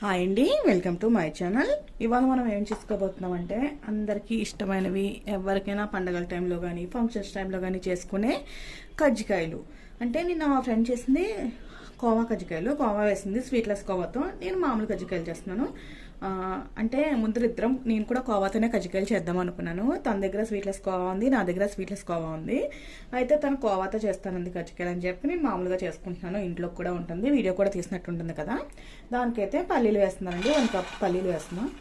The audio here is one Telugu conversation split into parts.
హాయ్ అండి, వెల్కమ్ టు మై ఛానల్. ఇవాళ మనం ఏం చేసుకోబోతున్నామంటే అందరికీ ఇష్టమైనవి, ఎవరికైనా పండగల టైంలో కానీ ఫంక్షన్స్ టైంలో కానీ చేసుకునే కజ్జికాయలు. అంటే నిన్న మా ఫ్రెండ్ చేసింది కోవా కజ్జికాయలు, కోవా వేసింది స్వీట్లెస్ కోవాతో. నేను మామూలు కజ్జికాయలు చేస్తున్నాను. అంటే ముందు ఇద్దరం నేను కూడా కోవాతోనే కజ్జికాయలు చేద్దాం అనుకున్నాను. తన దగ్గర స్వీట్లెస్ కోవా ఉంది, నా దగ్గర స్వీట్లెస్ కోవా ఉంది. అయితే తను కోవాతో చేస్తానంది కజ్జికాయలు అని చెప్పి నేను మామూలుగా చేసుకుంటున్నాను. ఇంట్లో కూడా ఉంటుంది, వీడియో కూడా తీసినట్టు ఉంటుంది కదా. దానికైతే పల్లీలు వేస్తున్నానండి. 1 కప్ పల్లీలు వేస్తున్నాను.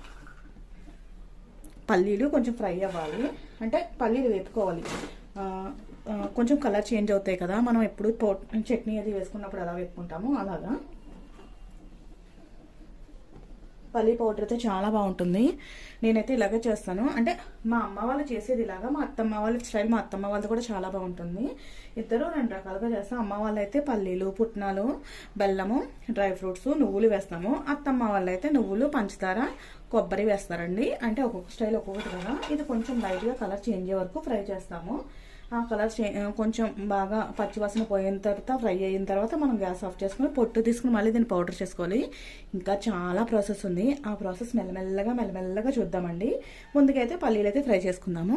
పల్లీలు కొంచెం ఫ్రై అవ్వాలి, అంటే పల్లీలు వేపుకోవాలి. కొంచెం కలర్ చేంజ్ అవుతాయి కదా, మనం ఎప్పుడు చట్నీ అది వేసుకున్నప్పుడు ఎలా వేపుకుంటామో అలాగా. పల్లీ పౌడర్ అయితే చాలా బాగుంటుంది. నేనైతే ఇలాగే చేస్తాను. అంటే మా అమ్మ వాళ్ళు చేసేది ఇలాగా, మా అత్తమ్మ వాళ్ళ స్టైల్, మా అత్తమ్మ వాళ్ళది కూడా చాలా బాగుంటుంది. ఇద్దరు 2 రకాలుగా చేస్తాం. అమ్మ వాళ్ళు అయితే పల్లీలు, పుట్నాలు, బెల్లము, డ్రై ఫ్రూట్స్, నువ్వులు వేస్తాము. అత్తమ్మ వాళ్ళు అయితే నువ్వులు, పంచదార, కొబ్బరి వేస్తారండి. అంటే ఒక్కొక్క స్టైల్ ఒక్కొక్కటి కదా. ఇది కొంచెం లైట్గా కలర్ చేంజ్ అయ్యే వరకు ఫ్రై చేస్తాము. ఆ కలర్ కొంచెం బాగా పచ్చివాసన పోయిన తర్వాత, ఫ్రై అయిన తర్వాత మనం గ్యాస్ ఆఫ్ చేసుకుని పొట్టు తీసుకుని మళ్ళీ దీన్ని పౌడర్ చేసుకోవాలి. ఇంకా చాలా ప్రాసెస్ ఉంది. ఆ ప్రాసెస్ మెల్లమెల్లగా చూద్దామండి. ముందుకైతే పల్లీలు అయితే ఫ్రై చేసుకుందాము.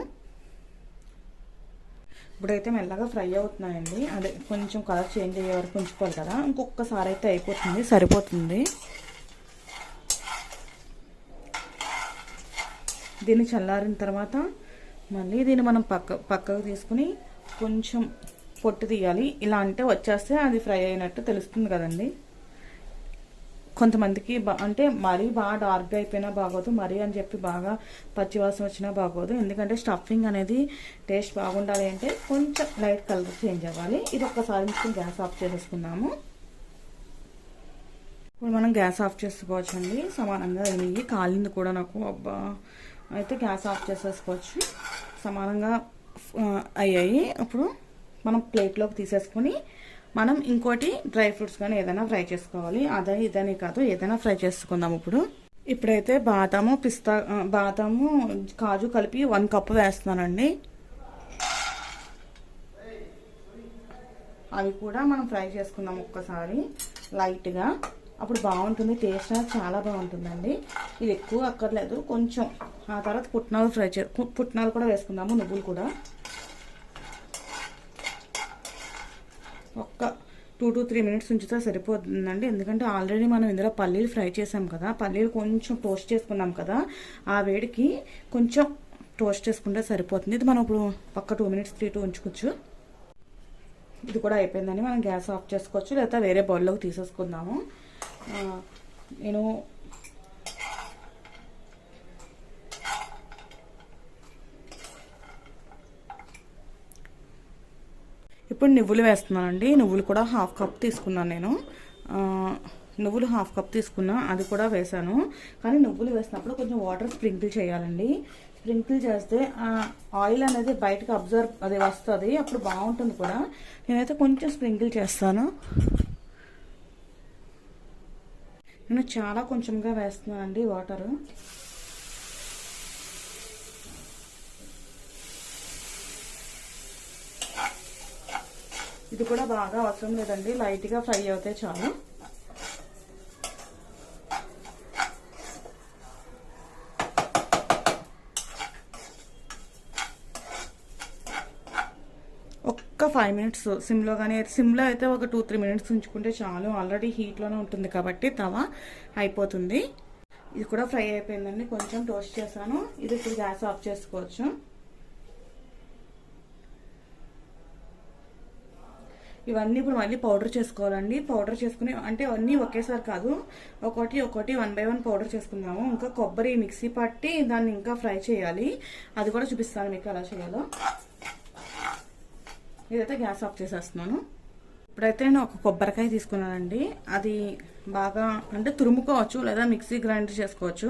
ఇప్పుడైతే మెల్లగా ఫ్రై అవుతున్నాయండి. అదే కొంచెం కలర్ చేంజ్ అయ్యే వరకు ఉంచుకోవాలి కదా. ఇంకొకసారి అయితే అయిపోతుంది, సరిపోతుంది. దీన్ని చల్లారిన తర్వాత మళ్ళీ దీన్ని మనం పక్కకు తీసుకుని కొంచెం పొట్టు తీయాలి. ఇలా అంటే వచ్చేస్తే అది ఫ్రై అయినట్టు తెలుస్తుంది కదండి. కొంతమందికి అంటే మరీ బాగా డార్క్గా అయిపోయినా బాగోదు, మరీ అని చెప్పి బాగా పచ్చివాసన వచ్చినా బాగోదు. ఎందుకంటే స్టఫింగ్ అనేది టేస్ట్ బాగుండాలి అంటే కొంచెం లైట్ కలర్ చేంజ్ అవ్వాలి. ఇది ఒక్కసారి నుంచి గ్యాస్ ఆఫ్ చేసేసుకున్నాము. ఇప్పుడు మనం గ్యాస్ ఆఫ్ చేసుకోవచ్చండి. సమానంగా నెయ్యి కాలింది కూడా నాకు. అబ్బా, అయితే గ్యాస్ ఆఫ్ చేసేసుకోవచ్చు. సమానంగా అయ్యాయి. ఇప్పుడు మనం ప్లేట్లోకి తీసేసుకొని మనం ఇంకోటి డ్రై ఫ్రూట్స్ కానీ ఏదైనా ఫ్రై చేసుకోవాలి. అదే ఇదని కాదు, ఏదైనా ఫ్రై చేసుకుందాం. ఇప్పుడైతే బాదాము, కాజు కలిపి 1 కప్ వేస్తున్నానండి. అవి కూడా మనం ఫ్రై చేసుకుందాం ఒక్కసారి లైట్గా. అప్పుడు బాగుంటుంది, టేస్ట్ అనేది చాలా బాగుంటుందండి. ఇది ఎక్కువ అక్కర్లేదు, కొంచెం. ఆ తర్వాత పుట్నాలు కూడా వేసుకుందాము, నువ్వులు కూడా. ఒక్క 2 to 3 మినిట్స్ ఉంచితే సరిపోతుందండి. ఎందుకంటే ఆల్రెడీ మనం ఇందులో పల్లీలు ఫ్రై చేసాం కదా, పల్లీలు కొంచెం టోస్ట్ చేసుకున్నాం కదా, ఆ వేడికి కొంచెం టోస్ట్ చేసుకుంటే సరిపోతుంది. ఇది మనం ఇప్పుడు పక్క 2 మినిట్స్ 3 to ఉంచుకోవచ్చు. ఇది కూడా అయిపోయిందని మనం గ్యాస్ ఆఫ్ చేసుకోవచ్చు, లేదా వేరే బౌల్లోకి తీసేసుకుందాము. నేను ఇప్పుడు నువ్వులు వేస్తున్నానండి. నువ్వులు కూడా 1/2 కప్ తీసుకున్నాను నేను. నువ్వులు 1/2 కప్ తీసుకున్నా, అది కూడా వేసాను. కానీ నువ్వులు వేసినప్పుడు కొంచెం వాటర్ స్ప్రింకిల్ చేయాలండి. స్ప్రింకిల్ చేస్తే ఆయిల్ అనేది బయటకు అది వస్తుంది, అప్పుడు బాగుంటుంది కూడా. నేనైతే కొంచెం స్ప్రింకిల్ చేస్తాను. నేను చాలా కొంచెంగా వేస్తున్నానండి వాటరు. ఇది కూడా బాగా అవసరం లేదండి, లైట్గా ఫ్రై అవుతే చాలు. ఒక్క 5 మినిట్స్ సిమ్లో, కానీ సిమ్లో అయితే ఒక 2-3 మినిట్స్ ఉంచుకుంటే చాలు. ఆల్రెడీ హీట్లోనే ఉంటుంది కాబట్టి తవ అయిపోతుంది. ఇది కూడా ఫ్రై అయిపోయిందండి, కొంచెం టోస్ట్ చేశాను. ఇది ఇప్పుడు గ్యాస్ ఆఫ్ చేసుకోవచ్చు. ఇవన్నీ ఇప్పుడు మళ్ళీ పౌడర్ చేసుకోవాలండి. పౌడర్ చేసుకుని, అంటే అన్నీ ఒకేసారి కాదు, ఒకటి 1 by 1 పౌడర్ చేసుకుందాము. ఇంకా కొబ్బరి మిక్సీ పట్టి దాన్ని ఇంకా ఫ్రై చేయాలి. అది కూడా చూపిస్తాను మీకు ఎలా చేయాలో. ఇదైతే గ్యాస్ ఆఫ్ చేసేస్తున్నాను. ఇప్పుడైతే నేను ఒక కొబ్బరికాయ తీసుకున్నానండి. అది బాగా అంటే తురుముకోవచ్చు, లేదా మిక్సీ గ్రైండ్ చేసుకోవచ్చు.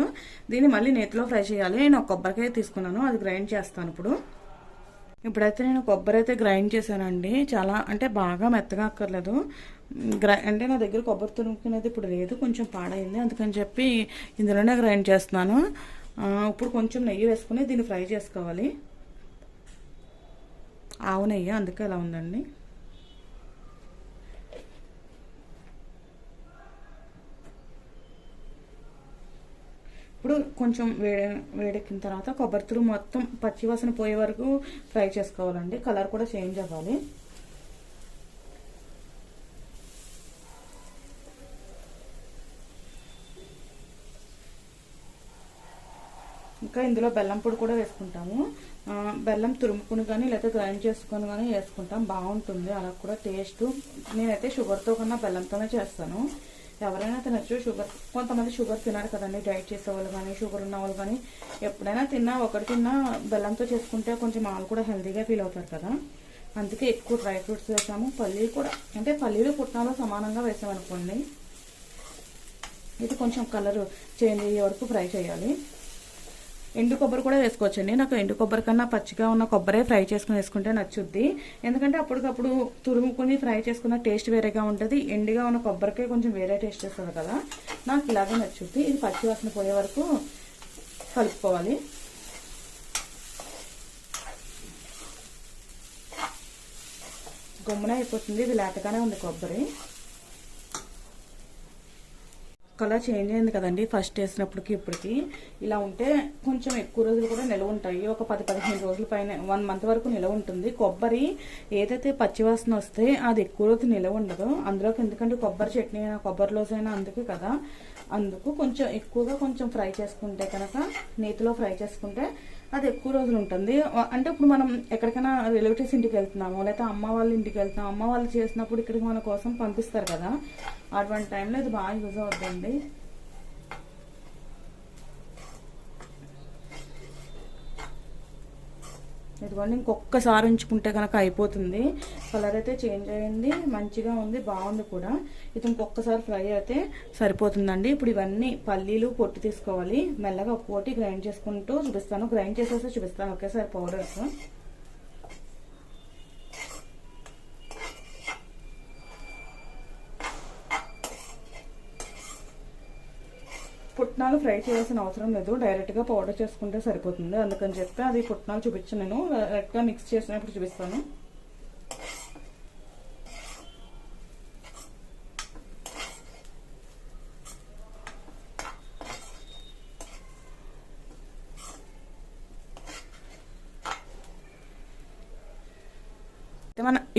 దీన్ని మళ్ళీ నేతిలో ఫ్రై చేయాలి. నేను ఒక కొబ్బరికాయ తీసుకున్నాను, అది గ్రైండ్ చేస్తాను. ఇప్పుడైతే నేను కొబ్బరి అయితే గ్రైండ్ చేశానండి. చాలా అంటే బాగా మెత్తగా అక్కర్లేదు. అంటే నా దగ్గర కొబ్బరి తురుముకునేది ఇప్పుడు లేదు, కొంచెం పాడైంది. అందుకని చెప్పి ఇందులోనే గ్రైండ్ చేస్తున్నాను. ఇప్పుడు కొంచెం నెయ్యి వేసుకుని దీన్ని ఫ్రై చేసుకోవాలి. ఆవు నెయ్యి, అందుకే ఇలా ఉందండి. ఇప్పుడు కొంచెం వేడెక్కిన తర్వాత కొబ్బరి తురుము మొత్తం పచ్చివాసన పోయే వరకు ఫ్రై చేసుకోవాలండి. కలర్ కూడా చేంజ్ అవ్వాలి. ఇంకా ఇందులో బెల్లం పొడి కూడా వేసుకుంటాము. బెల్లం తురుముకుని కానీ లేకపోతే గ్రైండ్ చేసుకొని కానీ వేసుకుంటాం, బాగుంటుంది అలా కూడా టేస్ట్. నేనైతే షుగర్తో కన్నా బెల్లంతోనే చేస్తాను. ఎవరైనా తినచ్చు. షుగర్ కొంతమంది షుగర్ తినారు కదండి, డైట్ చేసేవాళ్ళు కానీ షుగర్ ఉన్న వాళ్ళు కానీ ఎప్పుడైనా ఒకటి తిన్నా బెల్లంతో చేసుకుంటే కొంచెం వాళ్ళు కూడా హెల్తీగా ఫీల్ అవుతారు కదా. అందుకే ఎక్కువ డ్రై ఫ్రూట్స్ వేసాము. పల్లీలు కూడా, అంటే పల్లీలు పుట్నాలు సమానంగా వేసామనుకోండి. ఇది కొంచెం కలర్ చేంజ్ అయ్యే వరకు ఫ్రై చేయాలి. ఎండు కొబ్బరి కూడా వేసుకోవచ్చండి. నాకు ఎండు కొబ్బరి కన్నా పచ్చిగా ఉన్న కొబ్బరే ఫ్రై చేసుకుని వేసుకుంటే నచ్చుద్ది. ఎందుకంటే అప్పటికప్పుడు తురుముకొని ఫ్రై చేసుకున్న టేస్ట్ వేరేగా ఉంటుంది. ఎండుగా ఉన్న కొబ్బరికే కొంచెం వేరే టేస్ట్ వస్తుంది కదా, నాకు ఇలాగే నచ్చుద్ది. ఇది పచ్చి వాసన పోయే వరకు కలుపుకోవాలి. గమ్మున అయిపోతుంది. ఇది లేతగానే ఉంది కొబ్బరి. కలర్ చేంజ్ అయింది కదండి ఫస్ట్ వేసినప్పటికి ఇప్పటికి. ఇలా ఉంటే కొంచెం ఎక్కువ రోజులు కూడా నిలవ ఉంటాయి. ఒక 10-15 రోజుల పైన 1 మంత్ వరకు నిలవ ఉంటుంది. కొబ్బరి ఏదైతే పచ్చివాసన వస్తే అది ఎక్కువ రోజు నిలవ ఉండదు అందులోకి. ఎందుకంటే కొబ్బరి చట్నీ అయినా కొబ్బరి లోస్ అయినా అందుకే కదా, అందుకు కొంచెం ఎక్కువగా కొంచెం ఫ్రై చేసుకుంటే కనుక, నేతిలో ఫ్రై చేసుకుంటే అది ఎక్కువ రోజులు ఉంటుంది. అంటే ఇప్పుడు మనం ఎక్కడికైనా రిలేటివ్స్ ఇంటికి వెళ్తున్నాము, లేకపోతే అమ్మ వాళ్ళ ఇంటికి వెళ్తున్నాం, అమ్మ వాళ్ళు చేసినప్పుడు ఇక్కడికి మన కోసం పంపిస్తారు కదా, అటువంటి టైంలో ఇది బాగా యూజ్ అవుతుంది. ఇదిగోండి, ఇంకొకసారి ఉంచుకుంటే కనుక అయిపోతుంది. కలర్ అయితే చేంజ్ అయ్యింది, మంచిగా ఉంది, బాగుంది కూడా. ఇది ఇంకొకసారి ఫ్రై అయితే సరిపోతుందండి. ఇప్పుడు ఇవన్నీ పల్లీలు పొట్టు తీసుకోవాలి. మెల్లగా ఒక్కోటి గ్రైండ్ చేసుకుంటూ చూపిస్తాను. గ్రైండ్ చేసేసి చూపిస్తాను ఒకేసారి పౌడర్స్. పుట్నాలు ఫ్రై చేయాల్సిన అవసరం లేదు, డైరెక్ట్గా పౌడర్ చేసుకుంటే సరిపోతుంది. అందుకని చెప్పి అది పుట్నాలు చూపించాను, నేను డైరెక్ట్గా మిక్స్ చేసినప్పుడు చూపిస్తాను.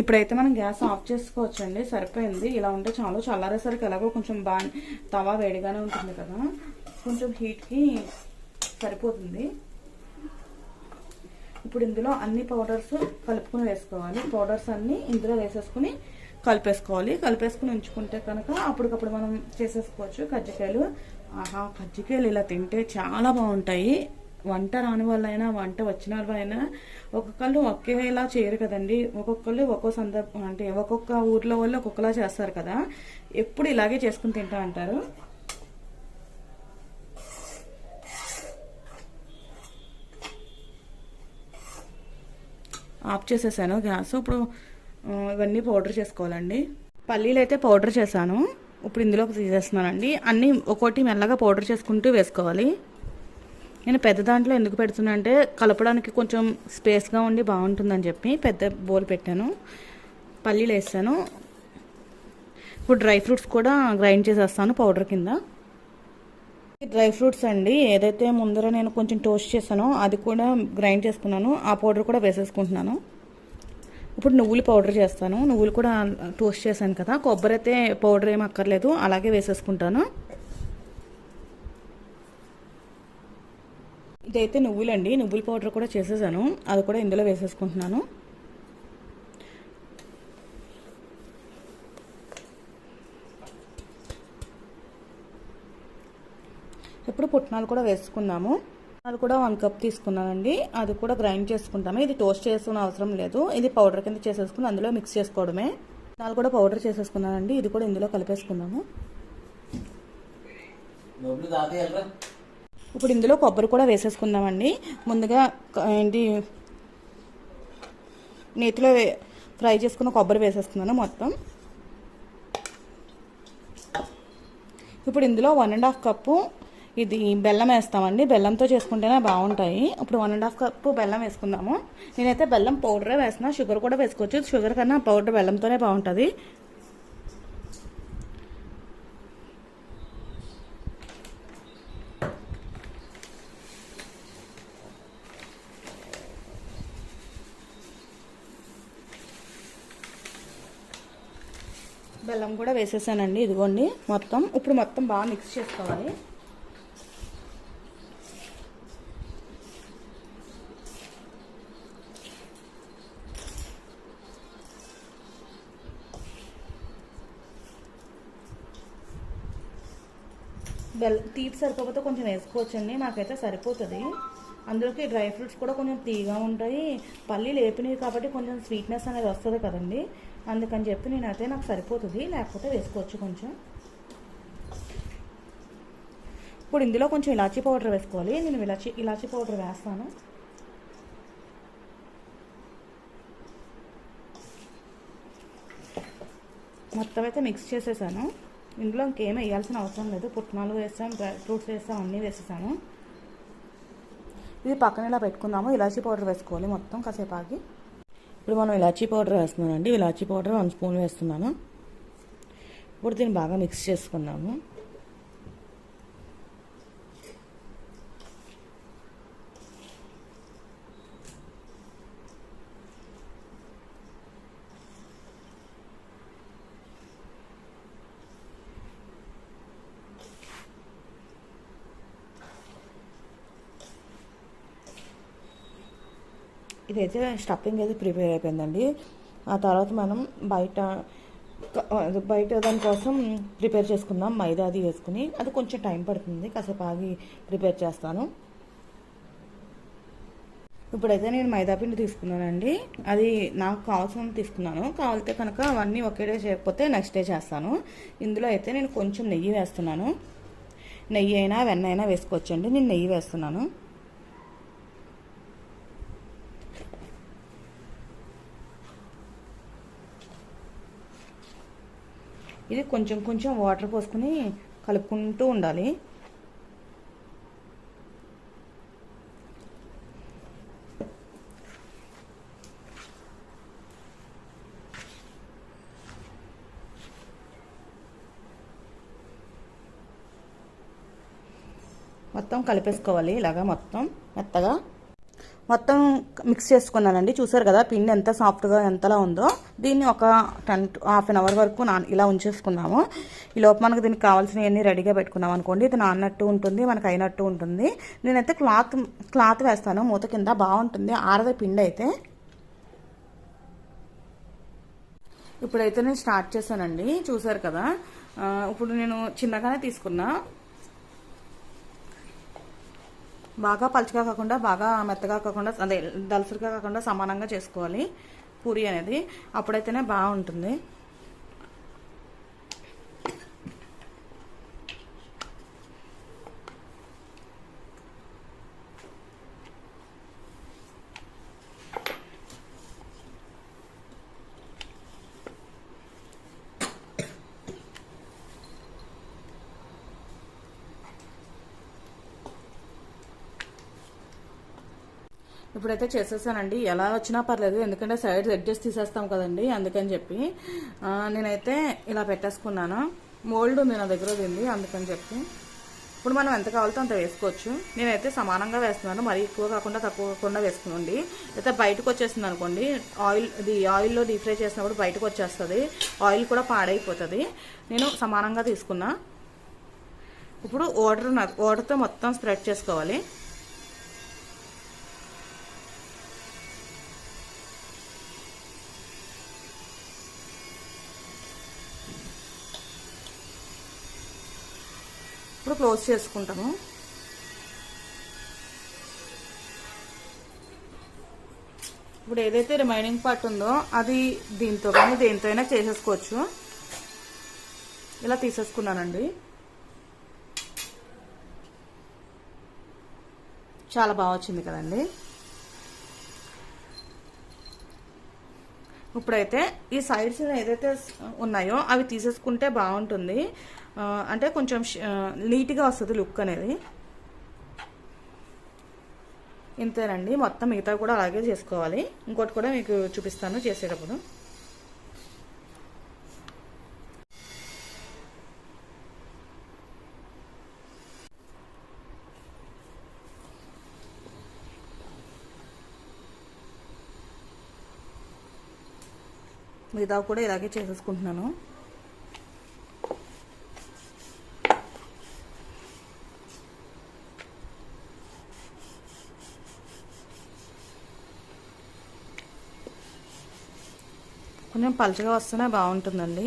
ఇప్పుడైతే మనం గ్యాస్ ఆఫ్ చేసుకోవచ్చండి, సరిపోయింది. ఇలా ఉంటే చాలు. చల్లారేసరికి ఎలాగో కొంచెం బాగా తవా వేడిగానే ఉంటుంది కదా, కొంచెం హీట్కి సరిపోతుంది. ఇప్పుడు ఇందులో అన్ని పౌడర్స్ కలుపుకొని వేసుకోవాలి. పౌడర్స్ అన్నీ ఇందులో వేసేసుకుని కలిపేసుకుని ఉంచుకుంటే కనుక అప్పటికప్పుడు మనం చేసేసుకోవచ్చు. కజ్జికాయలు, ఆహా, కజ్జికాయలు ఇలా తింటే చాలా బాగుంటాయి. వంట రాని వాళ్ళైనా వంట వచ్చిన వాళ్ళైనా ఒక్కొక్కళ్ళు ఒకేలా చేయరు కదండి. ఒక్కొక్కళ్ళు ఒక్కో సందర్భం, అంటే ఒక్కొక్క ఊర్లో వాళ్ళు ఒక్కొక్కలా చేస్తారు కదా, ఎప్పుడు ఇలాగే చేసుకుని తింటా అంటారు. ఆఫ్ చేసేసాను గ్యాస్. ఇప్పుడు ఇవన్నీ పౌడర్ చేసుకోవాలండి. పల్లీలు అయితే పౌడర్ చేశాను, ఇప్పుడు ఇందులోకి తీసేస్తున్నానండి. అన్నీ ఒక్కోటి మెల్లగా పౌడర్ చేసుకుంటూ వేసుకోవాలి. నేను పెద్ద దాంట్లో ఎందుకు పెడుతున్నా అంటే కలపడానికి కొంచెం స్పేస్గా ఉండి బాగుంటుందని చెప్పి పెద్ద బౌల్ పెట్టాను. పల్లీలు వేస్తాను. ఇప్పుడు డ్రై ఫ్రూట్స్ కూడా గ్రైండ్ చేసేస్తాను పౌడర్ కింద. డ్రై ఫ్రూట్స్ అండి, ఏదైతే ముందర నేను కొంచెం టోస్ట్ చేశానో అది కూడా గ్రైండ్ చేసుకున్నాను, ఆ పౌడర్ కూడా వేసేసుకుంటున్నాను. ఇప్పుడు నువ్వులు పౌడర్ చేస్తాను. నువ్వులు కూడా టోస్ట్ చేశాను కదా, కొబ్బరి అయితే పౌడర్ ఏం అక్కర్లేదు, అలాగే వేసేసుకుంటాను. ఇదైతే నువ్వులండి, నువ్వుల పౌడర్ కూడా చేసేసాను, అది కూడా ఇందులో వేసేసుకుంటున్నాను. ఇప్పుడు పుట్నాలు కూడా వేసుకున్నాము. పుట్నాలు కూడా 1 కప్ తీసుకున్నానండి, అది కూడా గ్రైండ్ చేసుకుంటాము. ఇది టోస్ట్ చేసుకునే అవసరం లేదు, ఇది పౌడర్ కింద చేసేసుకుని అందులో మిక్స్ చేసుకోవడమే. పుట్నాలు కూడా పౌడర్ చేసేసుకున్నానండి, ఇది కూడా ఇందులో కలిపేసుకుందాము. ఇప్పుడు ఇందులో కొబ్బరి కూడా వేసేసుకుందామండి. ముందుగా నేతిలో ఫ్రై చేసుకున్న కొబ్బరి వేసేస్తున్నాను మొత్తం. ఇప్పుడు ఇందులో 1.5 కప్పు ఇది బెల్లం వేస్తామండి. బెల్లంతో చేసుకుంటేనే బాగుంటాయి. ఇప్పుడు 1.5 కప్పు బెల్లం వేసుకుందాము. నేనైతే బెల్లం పౌడరే వేస్తున్నా, షుగర్ కూడా వేసుకోవచ్చు. షుగర్ కన్నా పౌడర్ బెల్లంతోనే బాగుంటుంది. బెల్లం కూడా వేసేసానండి, ఇదిగోండి మొత్తం. ఇప్పుడు మొత్తం బాగా మిక్స్ చేసుకోవాలి. తీపి సరిపోతే కొంచెం వేసుకోవచ్చండి, నాకైతే సరిపోతుంది. అందులోకి డ్రై ఫ్రూట్స్ కూడా కొంచెం తీగా ఉంటాయి, పల్లీలు వేపినవి కాబట్టి కొంచెం స్వీట్నెస్ అనేది వస్తుంది కదండి, అందుకని చెప్పి నేనైతే నాకు సరిపోతుంది, లేకపోతే వేసుకోవచ్చు కొంచెం. ఇప్పుడు ఇందులో కొంచెం ఇలాచీ పౌడర్ వేసుకోవాలి. నేను ఇలాచీ పౌడర్ వేస్తాను. మొత్తం అయితే మిక్స్ చేసేసాను. ఇందులో ఇంకేం వేయాల్సిన అవసరం లేదు. పుట్నాలు వేస్తాం, డ్రై ఫ్రూట్స్ వేస్తాం, అన్నీ వేసేసాను. ఇది పక్కన ఇలా పెట్టుకుందాము. ఇలాచీ పౌడర్ వేసుకోవాలి మొత్తం కాసేపు ఆగి. ఇప్పుడు మనం ఇలాచీ పౌడర్ వేస్తున్నానండి. ఇలాచీ పౌడర్ 1 స్పూన్ వేస్తున్నాను. ఇప్పుడు దీన్ని బాగా మిక్స్ చేసుకుందాము. ఇదైతే స్టఫింగ్ అయితే ప్రిపేర్ అయిపోయిందండి. ఆ తర్వాత మనం బయట దానికోసం ప్రిపేర్ చేసుకుందాం. మైదా అది వేసుకుని, అది కొంచెం టైం పడుతుంది, కాసేపు ఆగి ప్రిపేర్ చేస్తాను. ఇప్పుడైతే నేను మైదా పిండి తీసుకున్నానండి. అది నాకు కావాల్సినంత తీసుకున్నాను. కావాలితే కనుక అవన్నీ ఒకే డే చేయకపోతే నెక్స్ట్ డే చేస్తాను. ఇందులో అయితే నేను కొంచెం నెయ్యి వేస్తున్నాను. నెయ్యి అయినా వెన్న అయినా వేసుకోవచ్చండి. నేను నెయ్యి వేస్తున్నాను. ఇది కొంచెం కొంచెం వాటర్ పోసుకుని కలుపుకుంటూ ఉండాలి. మొత్తం కలిపేసుకోవాలి ఇలాగా మొత్తం మెత్తగా. మొత్తం మిక్స్ చేసుకున్నానండి. చూసారు కదా పిండి ఎంత సాఫ్ట్గా ఎంతలా ఉందో. దీన్ని ఒక హాఫ్ అన్ అవర్ వరకు ఇలా ఉంచేసుకున్నాము. ఈ లోపు మనకు దీనికి కావాల్సినవన్నీ రెడీగా పెట్టుకున్నాం అనుకోండి, ఇది నాన్నట్టు ఉంటుంది, మనకు అయినట్టు ఉంటుంది. నేనైతే క్లాత్ వేస్తాను మూత కింద, బాగుంటుంది ఆరద పిండి అయితే. ఇప్పుడైతే నేను స్టార్ట్ చేశానండి. చూసారు కదా, ఇప్పుడు నేను చిన్నగానే తీసుకున్నా. బాగా పలుచగా కాకుండా బాగా మెత్తగా కాకుండా, అదే దలసరిగా కాకుండా సమానంగా చేసుకోవాలి పూరి అనేది, అప్పుడైతేనే బాగుంటుంది. ఇప్పుడైతే చేసేసానండి. ఎలా వచ్చినా పర్లేదు, ఎందుకంటే సైడ్స్ అడ్జస్ట్ తీసేస్తాం కదండి, అందుకని చెప్పి నేనైతే ఇలా పెట్టేసుకున్నాను. మోల్డ్ ఉంది నా దగ్గర ఉంది, అందుకని చెప్పి. ఇప్పుడు మనం ఎంత కావాలో అంత వేసుకోవచ్చు. నేనైతే సమానంగా వేస్తున్నాను, మరీ ఎక్కువ కాకుండా తక్కువ కాకుండా వేసుకోండి. అయితే బయటకు వచ్చేస్తుంది అనుకోండి, ఆయిల్లో డీప్ ఫ్రై చేసినప్పుడు బయటకు వచ్చేస్తుంది, ఆయిల్ కూడా పాడైపోతుంది. నేను సమానంగా తీసుకున్నా. ఇప్పుడు వాటర్తో మొత్తం స్ప్రెడ్ చేసుకోవాలి. ఇప్పుడు క్లోజ్ చేసుకుంటాము. ఇప్పుడు ఏదైతే రిమైనింగ్ పార్ట్ ఉందో అది దీంతో కానీ దేంతో అయినా చేసేసుకోవచ్చు. ఇలా తీసేసుకున్నానండి. చాలా బాగా వచ్చింది కదండి. ఇప్పుడైతే ఈ సైడ్స్ ఏదైతే ఉన్నాయో అవి తీసేసుకుంటే బాగుంటుంది, అంటే కొంచెం నీట్గా వస్తుంది లుక్ అనేది. ఇంతేనండి, మొత్తం మిగతా కూడా అలాగే చేసుకోవాలి. ఇంకోటి కూడా మీకు చూపిస్తాను చేసేటప్పుడు. మిగతా కూడా ఇలాగే చేసేసుకుంటున్నాను. కొంచెం పలుచగా వస్తేనే బాగుంటుందండి.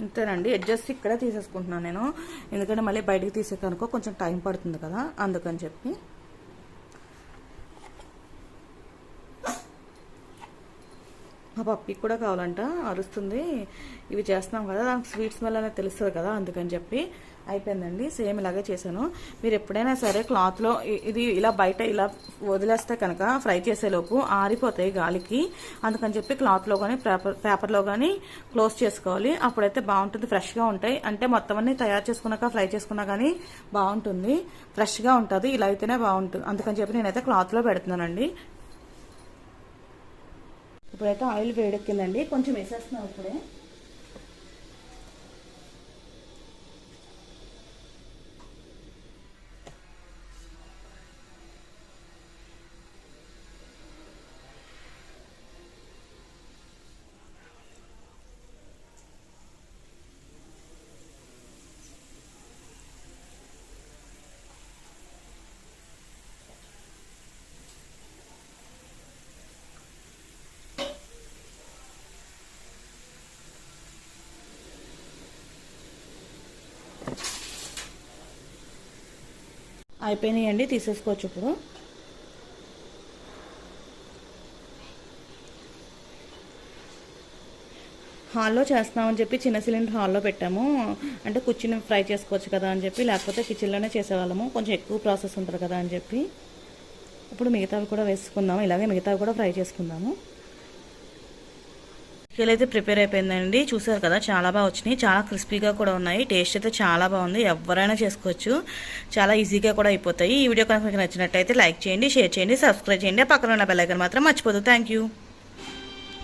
అంతేనండి. అడ్జస్ట్ ఇక్కడ తీసేసుకుంటున్నాను నేను, ఎందుకంటే మళ్ళీ బయటకు తీసేకనుకో కొంచెం టైం పడుతుంది కదా, అందుకని చెప్పి. మా పప్పికి కూడా కావాలంట, అరుస్తుంది. ఇవి చేస్తున్నాం కదా, దానికి స్వీట్ స్మెల్ అనేది తెలుస్తుంది కదా, అందుకని చెప్పి. అయిపోయిందండి. సేమ్ ఇలాగే చేశాను. మీరు ఎప్పుడైనా సరే క్లాత్లో ఇది ఇలా బయట ఇలా వదిలేస్తే కనుక ఫ్రై చేసేలోపు ఆరిపోతాయి గాలికి, అందుకని చెప్పి క్లాత్లో కానీ పేపర్లో కానీ క్లోజ్ చేసుకోవాలి. అప్పుడైతే బాగుంటుంది, ఫ్రెష్గా ఉంటాయి. అంటే మొత్తం అన్ని తయారు చేసుకున్నాక ఫ్రై చేసుకున్నా కానీ బాగుంటుంది, ఫ్రెష్గా ఉంటుంది. ఇలా అయితేనే బాగుంటుంది, అందుకని చెప్పి నేనైతే క్లాత్లో పెడుతున్నానండి. ఇప్పుడైతే ఆయిల్ వేడెక్కిందండి, కొంచెం వేసేస్తున్నాం ఇప్పుడే. అయిపోయినాయండి, తీసేసుకోవచ్చు ఇప్పుడు. హాల్లో చేస్తున్నామని చెప్పి చిన్న సిలిండర్ హాల్లో పెట్టాము, అంటే కూర్చుని ఫ్రై చేసుకోవచ్చు కదా అని చెప్పి, లేకపోతే కిచెన్లోనే చేసేవాళ్ళము, కొంచెం ఎక్కువ ప్రాసెస్ ఉంటుంది కదా అని చెప్పి. ఇప్పుడు మిగతావి కూడా వేసుకుందాము, ఇలాగే మిగతావి కూడా ఫ్రై చేసుకుందాము. అయితే ప్రిపేర్ అయిపోయిందండి, చూసారు కదా, చాలా బాగా వచ్చినాయి, చాలా క్రిస్పీగా కూడా ఉన్నాయి. టేస్ట్ అయితే చాలా బాగుంది, ఎవరైనా చేసుకోవచ్చు, చాలా ఈజీగా కూడా అయిపోతాయి. ఈ వీడియో కనుక మీకు నచ్చినట్టయితే లైక్ చేయండి, షేర్ చేయండి, సబ్స్క్రైబ్ చేయండి, పక్కన ఉన్న బెల్ ఐకాన్ మాత్రం మర్చిపోదు. Thank you.